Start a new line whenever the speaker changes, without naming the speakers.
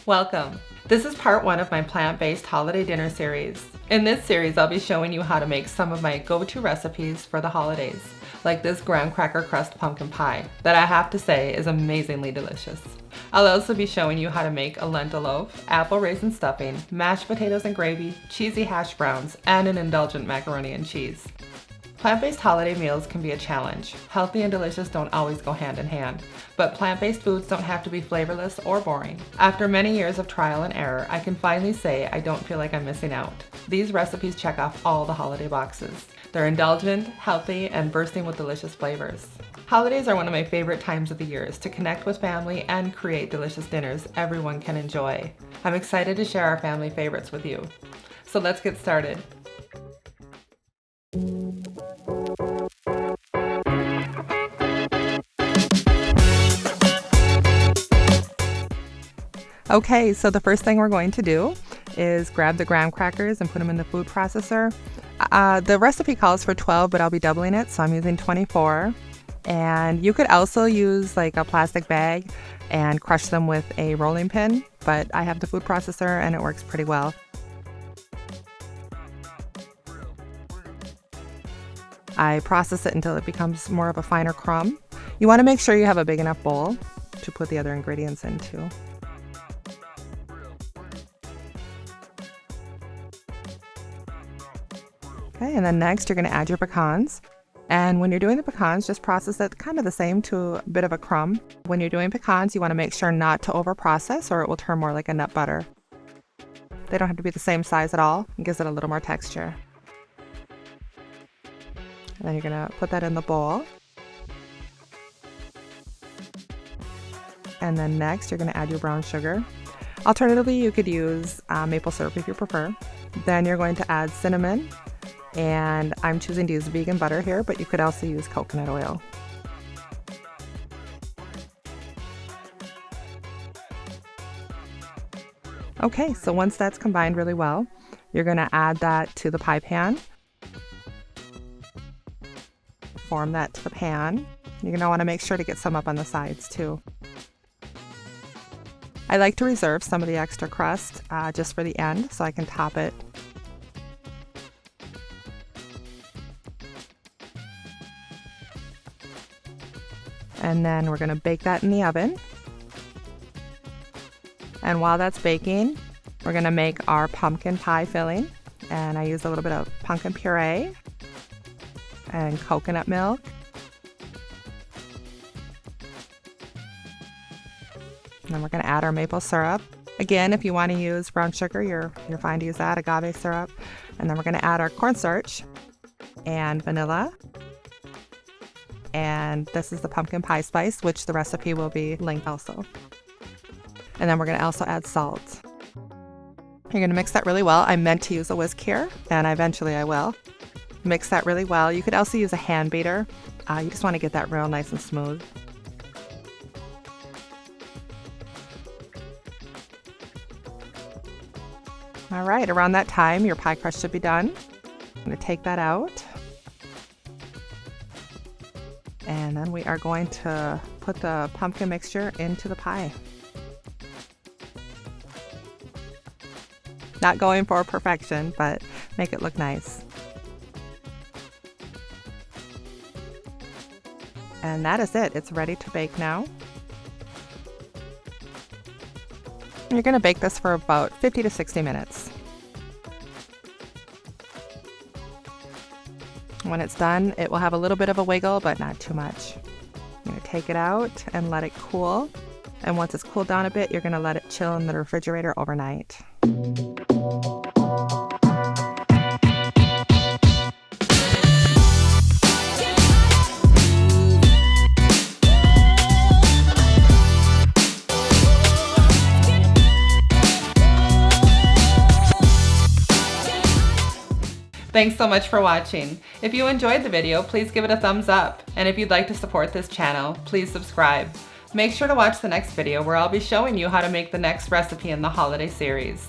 Welcome! This is part one of my plant-based holiday dinner series. In this series, I'll be showing you how to make some of my go-to recipes for the holidays, like this graham cracker crust pumpkin pie that I have to say is amazingly delicious. I'll also be showing you how to make a lentil loaf, apple raisin stuffing, mashed potatoes and gravy, cheesy hash browns, and an indulgent macaroni and cheese. Plant-based holiday meals can be a challenge. Healthy and delicious don't always go hand in hand, but plant-based foods don't have to be flavorless or boring. After many years of trial and error, I can finally say I don't feel like I'm missing out. These recipes check off all the holiday boxes. They're indulgent, healthy, and bursting with delicious flavors. Holidays are one of my favorite times of the year to connect with family and create delicious dinners everyone can enjoy. I'm excited to share our family favorites with you. So let's get started. Okay, so the first thing we're going to do is grab the graham crackers and put them in the food processor. The recipe calls for 12, but I'll be doubling it, so I'm using 24. And you could also use like a plastic bag and crush them with a rolling pin, but I have the food processor and it works pretty well. I process it until it becomes more of a finer crumb. You want to make sure you have a big enough bowl to put the other ingredients into. Okay, and then next you're going to add your pecans. And when you're doing the pecans, just process it kind of the same to a bit of a crumb. When you're doing pecans, you want to make sure not to over process or it will turn more like a nut butter. They don't have to be the same size at all. It gives it a little more texture. And then you're going to put that in the bowl. And then next you're going to add your brown sugar. Alternatively, you could use maple syrup if you prefer. Then you're going to add cinnamon. And I'm choosing to use vegan butter here, but you could also use coconut oil. Okay, so once that's combined really well, you're going to add that to the pie pan. Form that to the pan. You're going to want to make sure to get some up on the sides too. I like to reserve some of the extra crust just for the end so I can top it. And then we're going to bake that in the oven. And while that's baking, we're going to make our pumpkin pie filling. And I use a little bit of pumpkin puree and coconut milk. And then we're going to add our maple syrup. Again, if you want to use brown sugar, you're fine to use that, agave syrup. And then we're going to add our cornstarch and vanilla. And this is the pumpkin pie spice, which the recipe will be linked also. And then we're going to also add salt. You're going to mix that really well. I meant to use a whisk here, and eventually I will. Mix that really well. You could also use a hand beater. You just want to get that real nice and smooth. All right, around that time, your pie crust should be done. I'm going to take that out. And then we are going to put the pumpkin mixture into the pie. Not going for perfection, but make it look nice. And that is it. It's ready to bake now. You're going to bake this for about 50 to 60 minutes. When it's done, it will have a little bit of a wiggle, but not too much. You're going to take it out and let it cool. And once it's cooled down a bit, you're going to let it chill in the refrigerator overnight. Thanks so much for watching. If you enjoyed the video, please give it a thumbs up. And if you'd like to support this channel, please subscribe. Make sure to watch the next video where I'll be showing you how to make the next recipe in the holiday series.